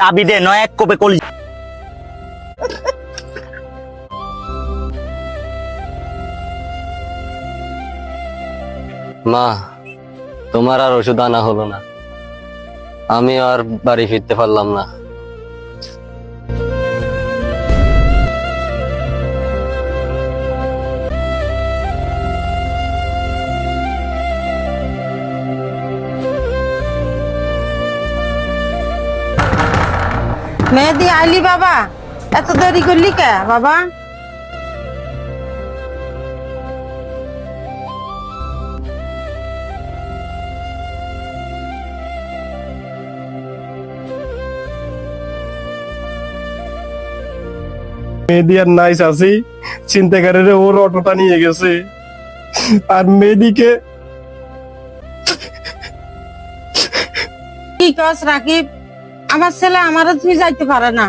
চাবি দে নয় এক কোপে কলি। মা, তোমার আর ওষুধ আনা হলো না, আমি আর বাড়ি ফিরতে পারলাম না। মেহেদি আইলি বাবা, এত দেরি করলি কে বাবা? মেহেদি আর নাইস আছি, চিন্তাকারীরা ওর অটোটা নিয়ে গেছে আর মেহেদিকে কি কস রাকিব, আমার ছেলে আমারও তুই যাইতে পারে না।